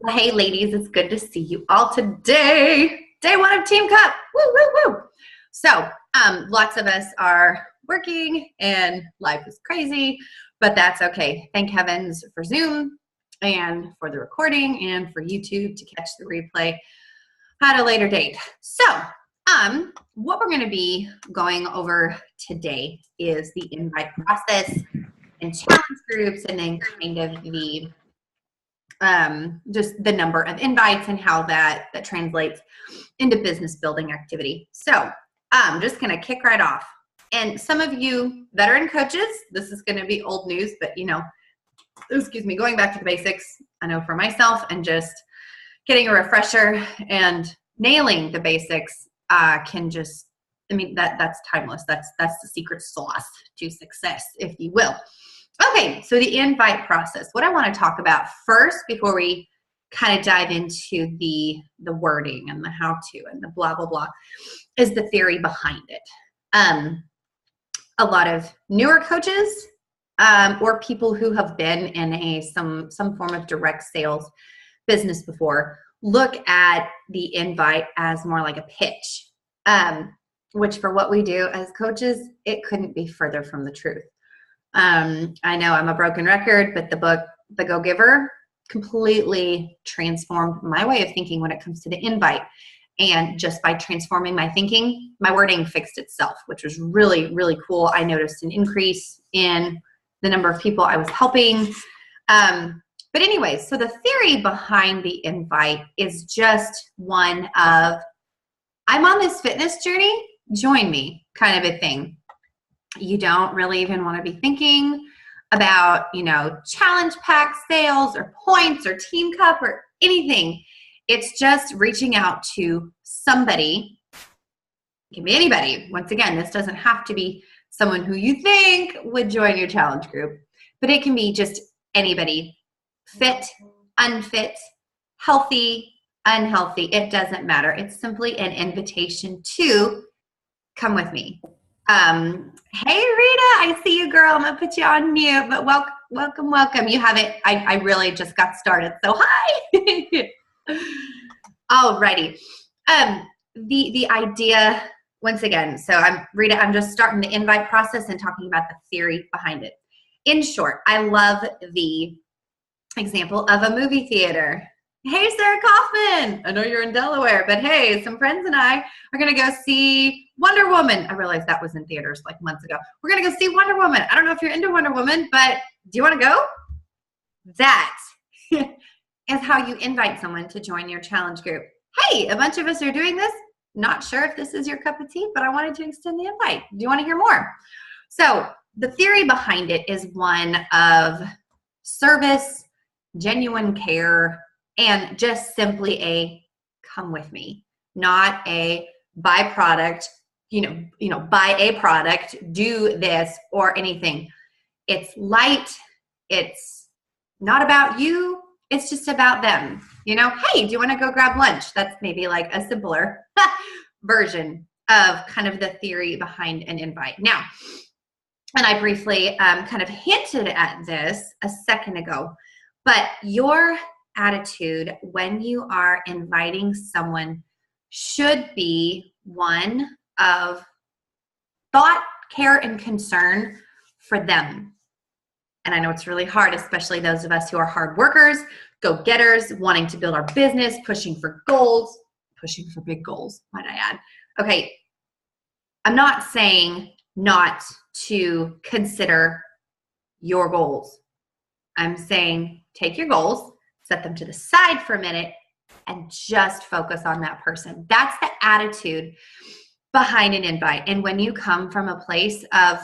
Well, hey, ladies, it's good to see you all today. Day one of Team Cup. Woo, woo, woo. So, lots of us are working and life is crazy, but that's okay. Thank heavens for Zoom and for the recording and for YouTube to catch the replay at a later date. So, what we're going to be going over today is the invite process and challenge groups, and then kind of the just the number of invites and how that translates into business building activity. So I'm just going to kick right off. And some of you veteran coaches, this is going to be old news, but excuse me, going back to the basics, I know for myself, and just getting a refresher and nailing the basics can just, that's timeless. That's the secret sauce to success, if you will. Okay, so the invite process. What I want to talk about first, before we kind of dive into the wording and the how-to and the blah, blah, blah, is the theory behind it. A lot of newer coaches or people who have been in some form of direct sales business before look at the invite as more like a pitch, which for what we do as coaches, it couldn't be further from the truth. I know I'm a broken record, but the book, The Go-Giver, completely transformed my way of thinking when it comes to the invite. And just by transforming my thinking, my wording fixed itself, which was really, really cool. I noticed an increase in the number of people I was helping. But anyway, so the theory behind the invite is just one of, I'm on this fitness journey, join me kind of a thing. You don't really even want to be thinking about, challenge pack sales or points or Team Cup or anything. It's just reaching out to somebody. It can be anybody. Once again, this doesn't have to be someone who you think would join your challenge group, but it can be just anybody. Fit, unfit, healthy, unhealthy. It doesn't matter. It's simply an invitation to come with me. Hey Rita, I see you, girl. I'm gonna put you on mute, but welcome. You have it. I really just got started, so hi. Alrighty. The idea, once again, so Rita, I'm just starting the invite process and talking about the theory behind it. In short, I love the example of a movie theater. Hey, Sarah Kaufman, I know you're in Delaware, but hey, some friends and I are going to go see Wonder Woman. I realized that was in theaters like months ago. We're going to go see Wonder Woman. I don't know if you're into Wonder Woman, but do you want to go? That is how you invite someone to join your challenge group. Hey, a bunch of us are doing this. Not sure if this is your cup of tea, but I wanted to extend the invite. Do you want to hear more? So the theory behind it is one of service, genuine care, and just simply a come with me, not a byproduct, buy a product, do this or anything. It's light. It's not about you. It's just about them. Hey, do you want to go grab lunch? That's maybe like a simpler version of kind of the theory behind an invite. Now, and I briefly kind of hinted at this a second ago, but your attitude when you are inviting someone should be one of thought, care, and concern for them. And I know it's really hard, especially those of us who are hard workers, go-getters, wanting to build our business, pushing for big goals, might I add. Okay, I'm not saying not to consider your goals. I'm saying take your goals, set them to the side for a minute, and just focus on that person. That's the attitude behind an invite. And when you come from a place of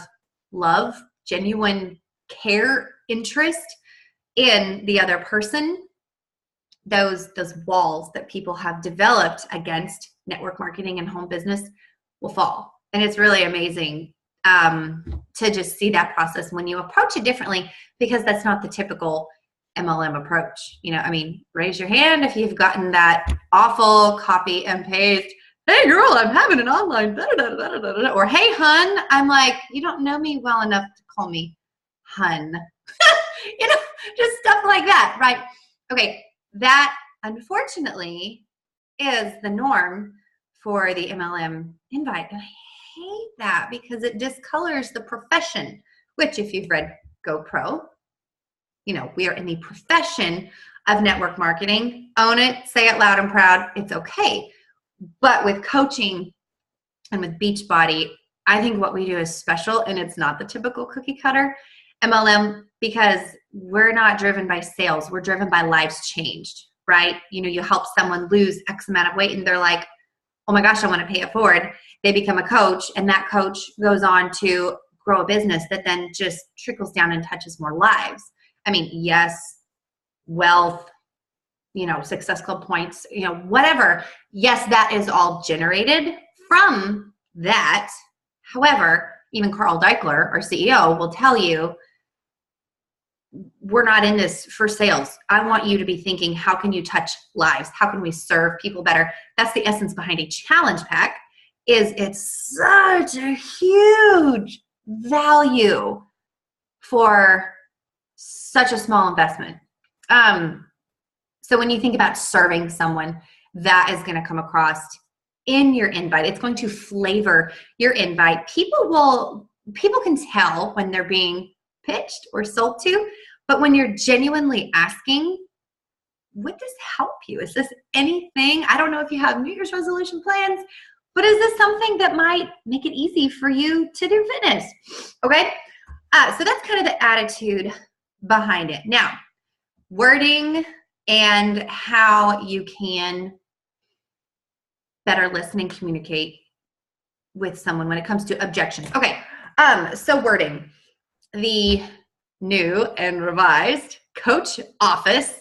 love, genuine care, interest in the other person, those walls that people have developed against network marketing and home business will fall. And it's really amazing to just see that process when you approach it differently, because that's not the typical MLM approach. Raise your hand if you've gotten that awful copy and paste. Hey girl, I'm having an online, or hey hun. I'm like, you don't know me well enough to call me hun. Just stuff like that, right? Okay, that unfortunately is the norm for the MLM invite. And I hate that because it discolors the profession, which if you've read GoPro, you know, we are in the profession of network marketing. Own it, say it loud and proud, it's okay. But with coaching and with Beachbody, I think what we do is special, and it's not the typical cookie cutter MLM, because we're not driven by sales. We're driven by lives changed, right? You know, you help someone lose X amount of weight and they're like, oh my gosh, I want to pay it forward. They become a coach, and that coach goes on to grow a business that then just trickles down and touches more lives. I mean, yes, wealth, you know, Success Club points, you know, whatever. Yes, that is all generated from that. However, even Carl Deichler, our CEO, will tell you, we're not in this for sales. I want you to be thinking, how can you touch lives? How can we serve people better? That's the essence behind a challenge pack. Is it's such a huge value for such a small investment. So when you think about serving someone, that is going to come across in your invite. It's going to flavor your invite. People can tell when they're being pitched or sold to, but when you're genuinely asking, would this help you? Is this anything? I don't know if you have New Year's resolution plans, but is this something that might make it easy for you to do fitness? Okay. So that's kind of the attitude behind it. Now, wording and how you can better listen and communicate with someone when it comes to objections. Okay. So wording. The new and revised Coach Office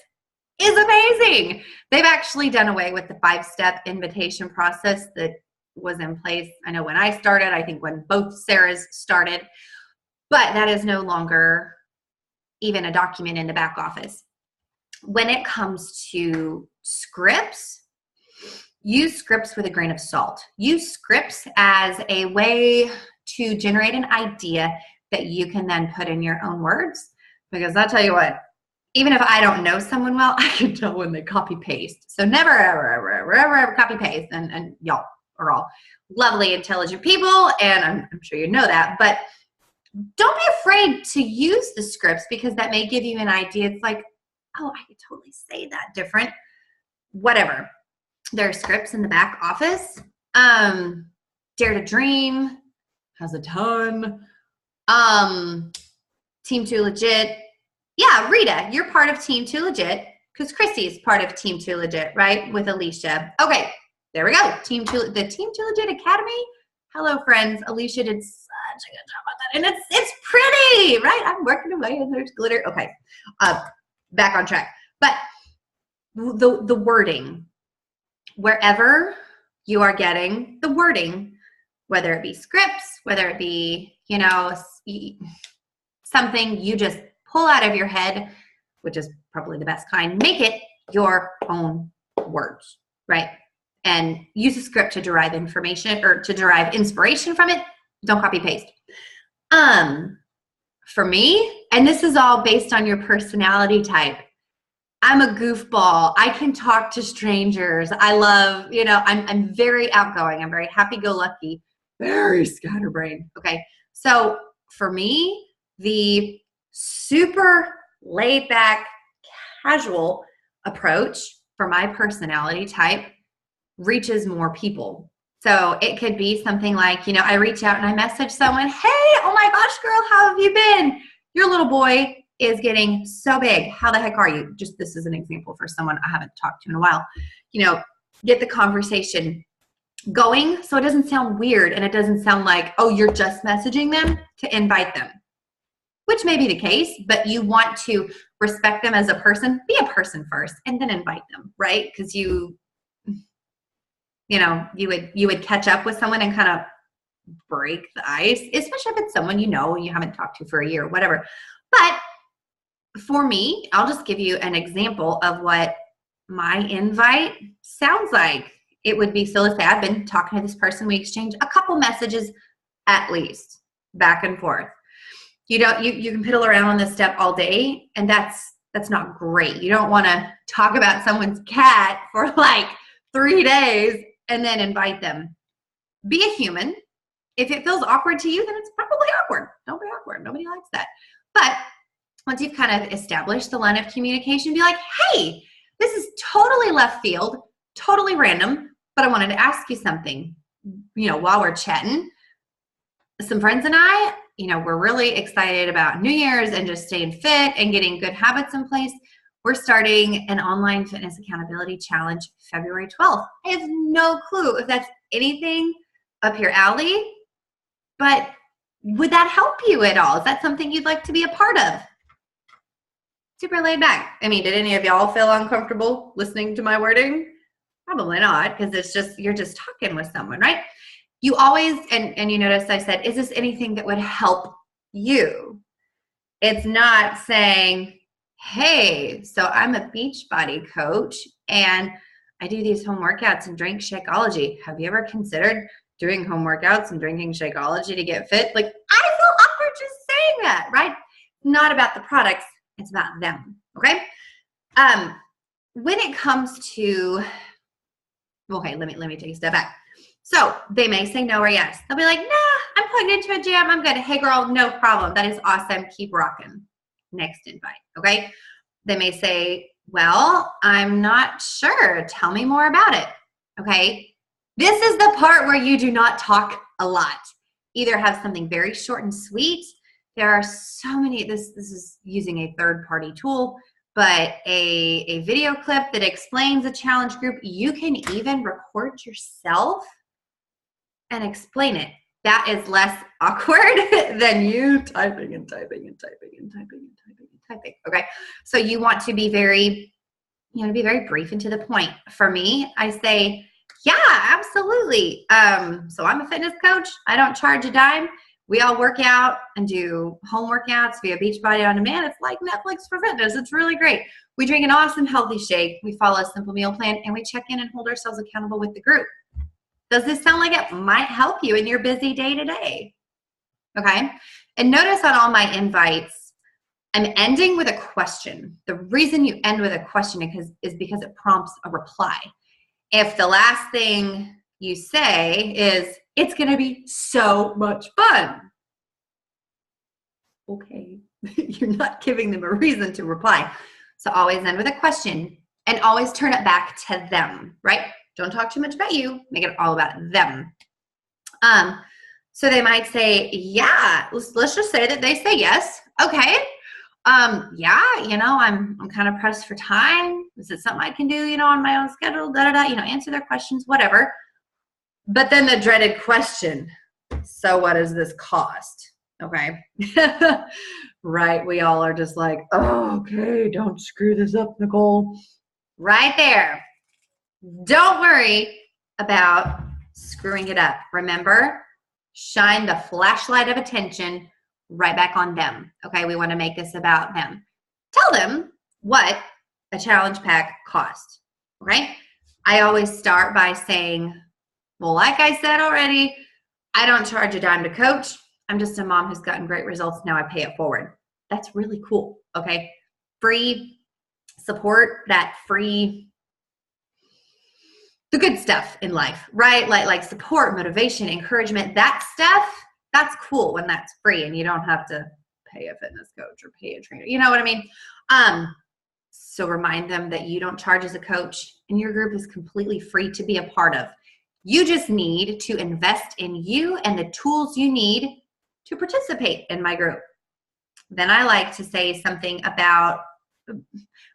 is amazing. They've actually done away with the 5-step invitation process that was in place. I know when I started, I think when both Sarahs started, but that is no longer even a document in the back office. When it comes to scripts, use scripts with a grain of salt. Use scripts as a way to generate an idea that you can then put in your own words. Because I'll tell you what, even if I don't know someone well, I can tell when they copy paste. So never, ever, ever, ever, ever, ever copy paste. And y'all are all lovely, intelligent people, and I'm sure you know that. But don't be afraid to use the scripts, because that may give you an idea. It's like, oh, I could totally say that different. Whatever. There are scripts in the back office. Dare to Dream has a ton. Team Too Legit. Yeah, Rita, you're part of Team Too Legit, because Christy's part of Team Too Legit, right? With Alicia. Okay, there we go. The Team Too Legit Academy. Hello, friends. Alicia did such a good job on that. And it's pretty, right? I'm working away and there's glitter. Okay, back on track. But the wording, wherever you are getting the wording, whether it be scripts, whether it be, you know, something you just pull out of your head, which is probably the best kind, make it your own words, right? And use a script to derive information or to derive inspiration from it. Don't copy paste. For me, and this is all based on your personality type, I'm a goofball. I can talk to strangers. I love, you know, I'm very outgoing. I'm very happy-go-lucky, very scatterbrained. Okay, so for me, the super laid-back, casual approach for my personality type reaches more people. So it could be something like, you know, I reach out and I message someone, hey, oh my gosh, girl, how have you been? Your little boy is getting so big. How the heck are you? Just this is an example for someone I haven't talked to in a while. You know, get the conversation going so it doesn't sound weird and it doesn't sound like, oh, you're just messaging them to invite them, which may be the case, but you want to respect them as a person. Be a person first and then invite them, right? Because you would catch up with someone and kind of break the ice, especially if it's someone you know and you haven't talked to for a year or whatever. But for me, I'll just give you an example of what my invite sounds like. It would be, so let's say I've been talking to this person, we exchange a couple messages at least, back and forth. You can piddle around on this step all day, and that's That's not great. You don't want to talk about someone's cat for like 3 days and then invite them. Be a human. If it feels awkward to you, then it's probably awkward. Don't be awkward. Nobody likes that. But once you've kind of established the line of communication, be like, hey, this is totally left field, totally random, but I wanted to ask you something. While we're chatting, some friends and I, we're really excited about New Year's and just staying fit and getting good habits in place. We're starting an online fitness accountability challenge February 12th. I have no clue if that's anything up your alley, but would that help you at all? Is that something you'd like to be a part of? Super laid back. Did any of y'all feel uncomfortable listening to my wording? Probably not, because you're just talking with someone, right? You always, and you notice I said, is this anything that would help you? It's not saying, hey, so I'm a Beachbody coach and I do these home workouts and drink Shakeology. Have you ever considered doing home workouts and drinking Shakeology to get fit? Like, I feel awkward just saying that, right? Not about the products, it's about them, okay? When it comes to, okay, let me take a step back. So they may say no or yes. They'll be like, nah, I'm plugged into a gym. I'm good. Hey, girl, no problem. That is awesome. Keep rocking. Next invite, okay? They may say, well, I'm not sure. Tell me more about it, okay? This is the part where you do not talk a lot. Either have something very short and sweet. There are so many, this is using a third-party tool, but a video clip that explains a challenge group. You can even record yourself and explain it. That is less awkward than you typing and typing and typing and typing and typing and typing. Okay. So you want to be very, brief and to the point. For me, I say, yeah, absolutely. So I'm a fitness coach. I don't charge a dime. We all work out and do home workouts via Beachbody On Demand. It's like Netflix for fitness. It's really great. We drink an awesome healthy shake. We follow a simple meal plan and we check in and hold ourselves accountable with the group. Does this sound like it might help you in your busy day to day? Okay. And notice on all my invites, I'm ending with a question. The reason you end with a question is because it prompts a reply. If the last thing you say is, it's going to be so much fun. Okay. You're not giving them a reason to reply. So always end with a question and always turn it back to them, right? Don't talk too much about you. Make it all about them. So they might say, yeah, let's just say that they say yes. Okay. Yeah, I'm kind of pressed for time. Is it something I can do, on my own schedule? Answer their questions, whatever. But then the dreaded question, so what does this cost? Okay. Right. We all are just like, oh, okay, don't screw this up, Nicole. Right there. Don't worry about screwing it up. Remember, shine the flashlight of attention right back on them. Okay, we want to make this about them. Tell them what a challenge pack costs. Okay, I always start by saying, well, like I said already, I don't charge a dime to coach. I'm just a mom who's gotten great results. Now I pay it forward. That's really cool. Okay, free support, that free, the good stuff in life, right? Like support, motivation, encouragement, that stuff, that's cool when that's free and you don't have to pay a fitness coach or pay a trainer. You know what I mean? So remind them that you don't charge as a coach and your group is completely free to be a part of. You just need to invest in you and the tools you need to participate in my group. Then I like to say something about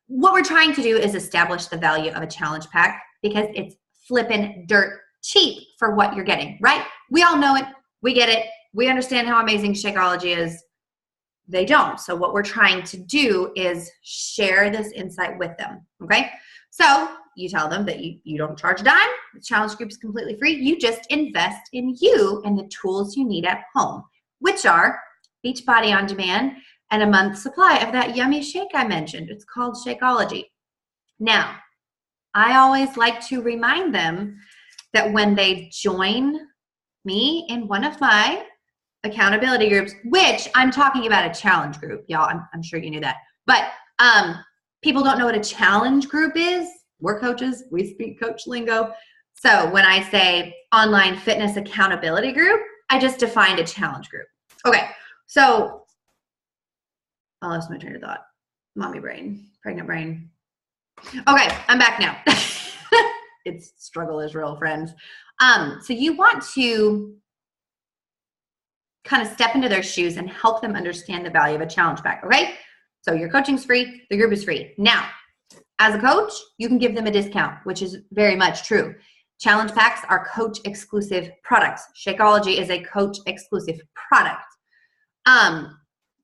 what we're trying to do is establish the value of a challenge pack because it's flipping dirt cheap for what you're getting, right? We all know it. We get it. We understand how amazing Shakeology is. They don't. So what we're trying to do is share this insight with them, okay? So you tell them that you don't charge a dime. The challenge group is completely free. You just invest in you and the tools you need at home, which are Beachbody On Demand and a month's supply of that yummy shake I mentioned. It's called Shakeology. Now, I always like to remind them that when they join me in one of my accountability groups, which I'm talking about a challenge group, y'all, I'm sure you knew that, but People don't know what a challenge group is. We're coaches. We speak coach lingo. So when I say online fitness accountability group, I just defined a challenge group. Okay. So I lost my train of thought. Mommy brain, pregnant brain. Okay. I'm back now. It's struggle is real, friends. So you want to kind of step into their shoes and help them understand the value of a challenge pack. Okay. So your coaching's free. The group is free. Now, as a coach, you can give them a discount, which is very much true. Challenge packs are coach exclusive products. Shakeology is a coach exclusive product.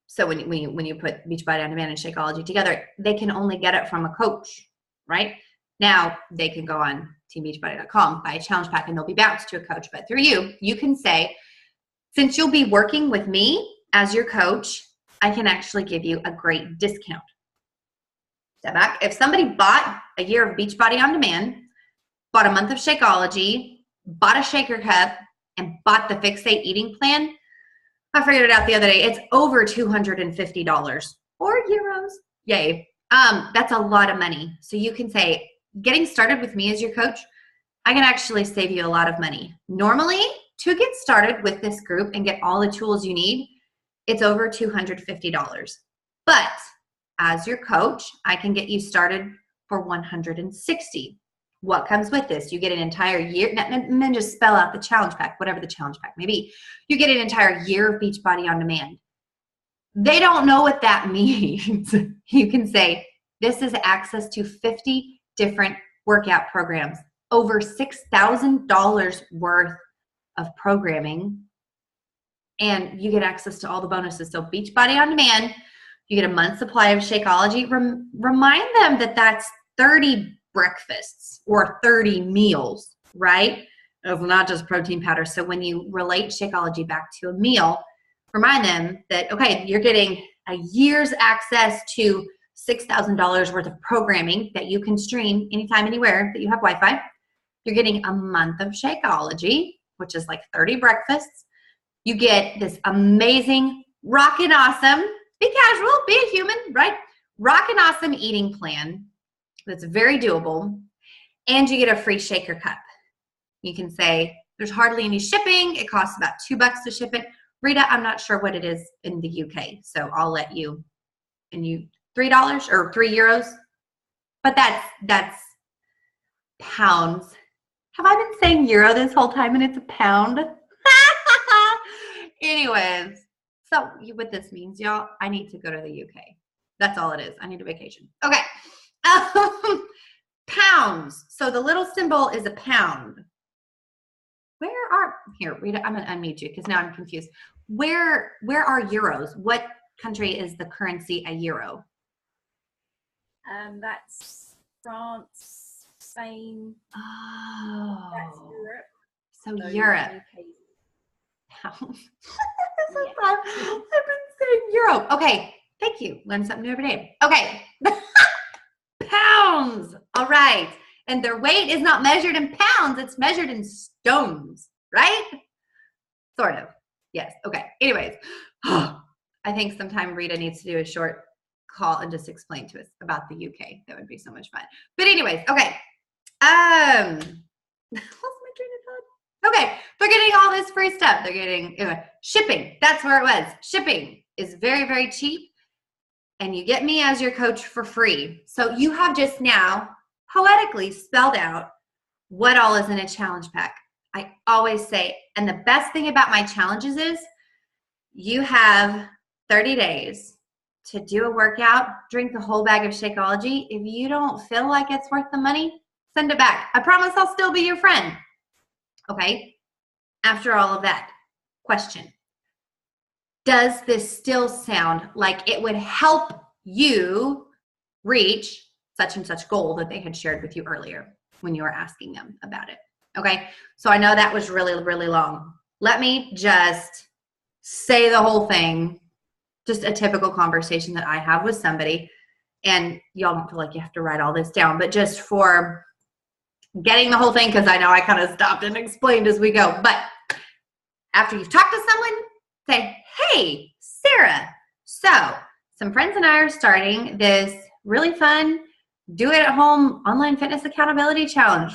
So when you put Beachbody On Demand and Shakeology together, they can only get it from a coach, right? Now they can go on teambeachbody.com, buy a challenge pack, and they'll be bounced to a coach. But through you can say, since you'll be working with me as your coach, I can actually give you a great discount. Step back. If somebody bought a year of Beachbody On Demand, bought a month of Shakeology, bought a shaker cup, and bought the Fixate eating plan, I figured it out the other day. It's over $250 or euros. Yay. That's a lot of money. So you can say, getting started with me as your coach, I can actually save you a lot of money. Normally, to get started with this group and get all the tools you need, it's over $250. But as your coach, I can get you started for $160. What comes with this? You get an entire year, and then just spell out the challenge pack, whatever the challenge pack may be. You get an entire year of Beachbody On Demand. They don't know what that means. You can say, this is access to 50 different workout programs, over $6,000 worth of programming, and you get access to all the bonuses. So Beachbody On Demand, you get a month's supply of Shakeology. Remind them that that's 30 breakfasts or 30 meals, right? Of not just protein powder. So when you relate Shakeology back to a meal, remind them that, okay, you're getting a year's access to $6,000 worth of programming that you can stream anytime, anywhere that you have Wi-Fi. You're getting a month of Shakeology, which is like 30 breakfasts. You get this amazing, rockin' awesome, be casual, be a human, right? Rockin' awesome eating plan that's very doable. And you get a free shaker cup. You can say, there's hardly any shipping. It costs about $2 to ship it. Rita, I'm not sure what it is in the UK, so I'll let you, and you, $3 or €3. But that's pounds. Have I been saying euro this whole time and it's a pound? Anyways, so what this means, y'all, I need to go to the UK. That's all it is. I need a vacation. Okay. Pounds. So the little symbol is a pound. Here, Rita, I'm going to unmute you because now I'm confused. Where are euros? What country is the currency a euro? That's France, Spain. Oh. That's Europe. So Europe. Pounds. Yeah. I've been saying euro. Okay. Thank you. Learn something new every day. Okay. Pounds. All right. And their weight is not measured in pounds. It's measured in stones, right? Sort of. Yes. Okay. Anyways, I think sometime Rita needs to do a short call and just explain to us about the UK. That would be so much fun. But anyways, okay. Lost my train of thought. Okay. They're getting all this free stuff. They're getting shipping. That's where it was. Shipping is very, very cheap. And you get me as your coach for free. So you have just now poetically spelled out what all is in a challenge pack. I always say, and the best thing about my challenges is you have 30 days to do a workout, drink the whole bag of Shakeology. If you don't feel like it's worth the money, send it back. I promise I'll still be your friend. Okay? After all of that, question. Does this still sound like it would help you reach such and such goal that they had shared with you earlier when you were asking them about it? Okay, so I know that was really, really long. Let me just say the whole thing, just a typical conversation that I have with somebody, and y'all don't feel like you have to write all this down, but just for getting the whole thing, because I know I kind of stopped and explained as we go. But after you've talked to someone, say, hey, Sarah, so some friends and I are starting this really fun do it at home online fitness accountability challenge.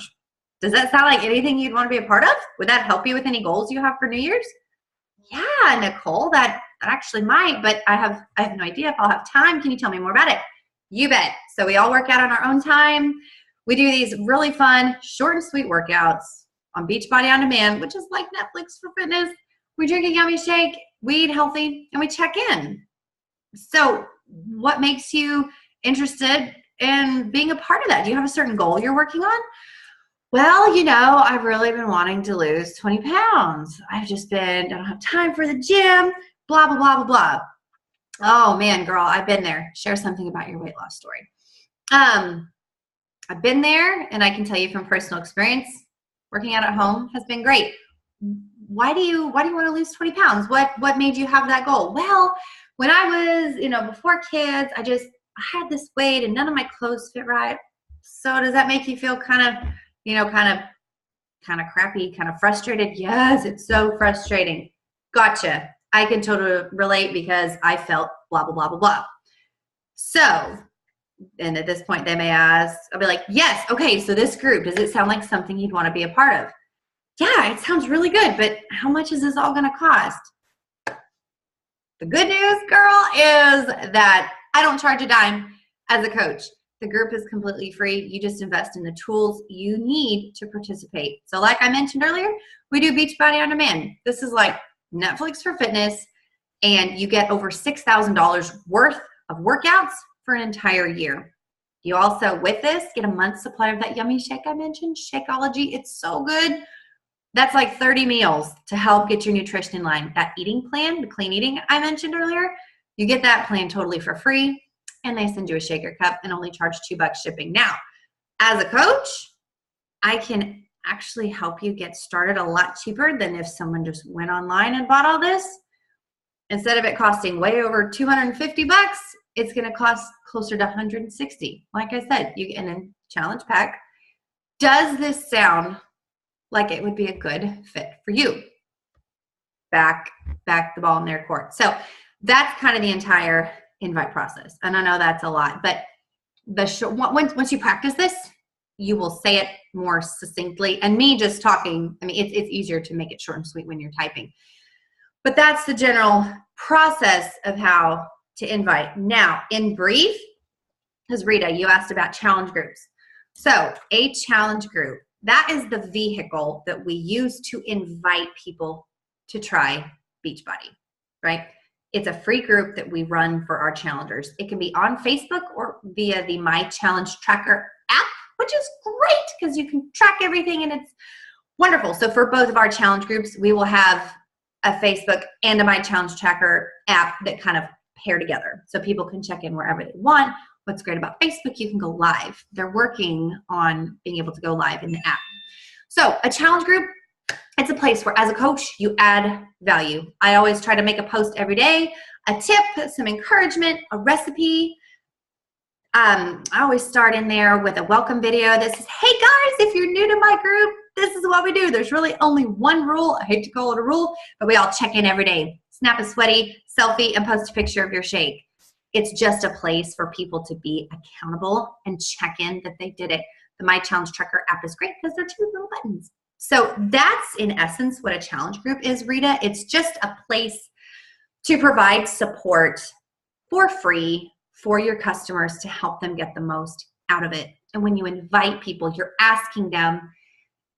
Does that sound like anything you'd want to be a part of? Would that help you with any goals you have for New Year's? Yeah, Nicole, that actually might, but I have no idea if I'll have time. Can you tell me more about it? You bet. So we all work out on our own time. We do these really fun, short and sweet workouts on Beachbody On Demand, which is like Netflix for fitness. We drink a yummy shake, we eat healthy, and we check in. So what makes you interested in being a part of that? Do you have a certain goal you're working on? Well, I've really been wanting to lose 20 pounds. I don't have time for the gym, blah, blah, blah, blah, blah. Oh man, girl, I've been there. Share something about your weight loss story. I've been there, and I can tell you from personal experience, working out at home has been great. Why do you want to lose 20 pounds? What made you have that goal? Well, when I was, before kids, I had this weight and none of my clothes fit right. So does that make you feel kind of crappy, kind of frustrated? Yes, it's so frustrating. Gotcha. I can totally relate because I felt blah, blah, blah, blah, blah. So, and at this point they may ask, I'll be like, yes, okay, so this group, does it sound like something you'd want to be a part of? Yeah, it sounds really good, but how much is this all going to cost? The good news, girl, is that I don't charge a dime as a coach. The group is completely free. You just invest in the tools you need to participate. So like I mentioned earlier, we do Beachbody On Demand. This is like Netflix for fitness, and you get over $6,000 worth of workouts for an entire year. You also, with this, get a month's supply of that yummy shake I mentioned, Shakeology. It's so good. That's like 30 meals to help get your nutrition in line. That eating plan, the clean eating I mentioned earlier, you get that plan totally for free, and they send you a shaker cup and only charge $2 shipping. Now, as a coach, I can actually help you get started a lot cheaper than if someone just went online and bought all this. Instead of it costing way over $250, it's going to cost closer to $160. Like I said, you get a challenge pack. Does this sound like it would be a good fit for you? Back the ball in their court. So that's kind of the entire invite process. And I know that's a lot, but once you practice this, you will say it more succinctly. And me just talking, it's easier to make it short and sweet when you're typing. But that's the general process of how to invite. Now, in brief, because Rita, you asked about challenge groups. So a challenge group, that is the vehicle that we use to invite people to try Beachbody, right? It's a free group that we run for our challengers. It can be on Facebook or via the My Challenge Tracker app, which is great because you can track everything and it's wonderful. So for both of our challenge groups, we will have a Facebook and a My Challenge Tracker app that kind of pair together. So people can check in wherever they want. What's great about Facebook, you can go live. They're working on being able to go live in the app. So a challenge group, it's a place where as a coach, you add value. I always try to make a post every day, a tip, some encouragement, a recipe. I always start in there with a welcome video that says, hey guys, if you're new to my group, this is what we do. There's really only one rule. I hate to call it a rule, but we all check in every day. Snap a sweaty selfie and post a picture of your shake. It's just a place for people to be accountable and check in that they did it. The My Challenge Tracker app is great because they're 2 little buttons. So that's in essence what a challenge group is, Rita. It's just a place to provide support for free for your customers to help them get the most out of it. And when you invite people, you're asking them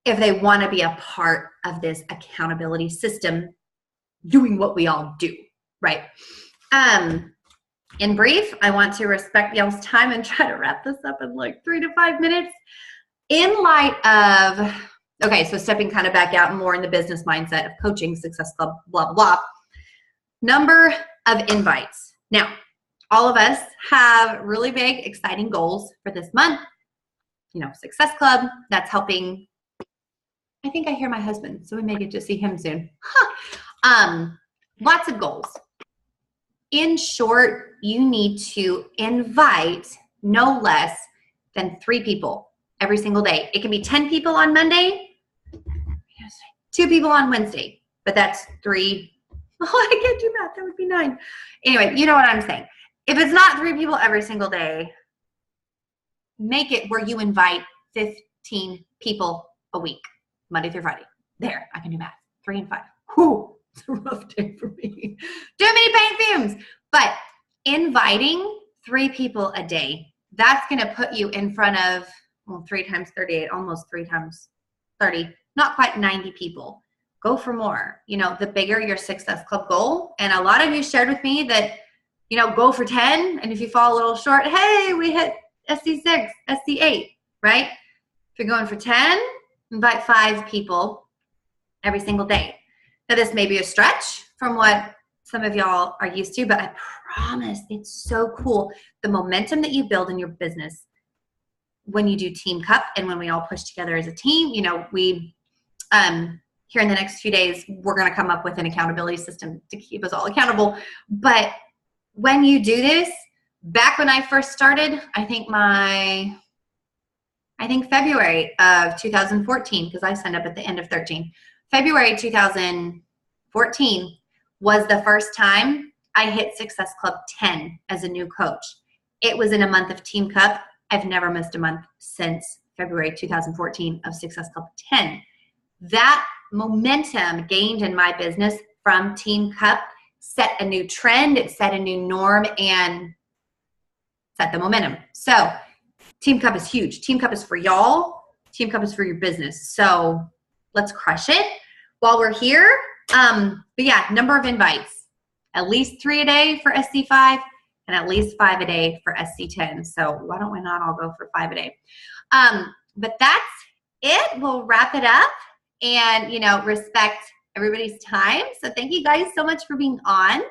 if they want to be a part of this accountability system, doing what we all do, right? In brief, I want to respect y'all's time and try to wrap this up in like 3 to 5 minutes. In light of, okay, so stepping kind of back out more in the business mindset of coaching, Success Club, blah, blah, blah. Number of invites. Now, all of us have really big, exciting goals for this month. Success Club, that's helping. I think I hear my husband, so we may get to see him soon. Lots of goals. In short, you need to invite no less than 3 people every single day. It can be 10 people on Monday, 2 people on Wednesday, but that's 3. Oh, I can't do math. That would be 9. Anyway, you know what I'm saying. if it's not 3 people every single day, make it where you invite 15 people a week, Monday through Friday. There, I can do math. 3 and 5. Whew, it's a rough day for me. Too many paint fumes. But inviting 3 people a day, that's going to put you in front of, well, 3 times 38, almost 3 times 30, not quite 90 people. Go for more. You know, the bigger your Success Club goal, and a lot of you shared with me that, you know, go for 10, and if you fall a little short, hey, we hit SC6, SC8, right? If you're going for 10, invite 5 people every single day. Now, this may be a stretch from what some of y'all are used to, but I promise it's so cool. The momentum that you build in your business when you do Team Cup and when we all push together as a team. You know, we, here in the next few days, we're going to come up with an accountability system to keep us all accountable. But when you do this, back when I first started, I think February of 2014, because I signed up at the end of 13. February 2014 was the first time I hit Success Club 10 as a new coach. It was in a month of Team Cup. I've never missed a month since February 2014 of Success Club 10. That momentum gained in my business from Team Cup set a new trend, it set a new norm, and set the momentum. So Team Cup is huge. Team Cup is for y'all. Team Cup is for your business. So let's crush it while we're here. But yeah, number of invites, at least 3 a day for SC5 and at least 5 a day for SC10. So why don't we not all go for 5 a day? But that's it. We'll wrap it up and, you know, respect everybody's time. So thank you guys so much for being on.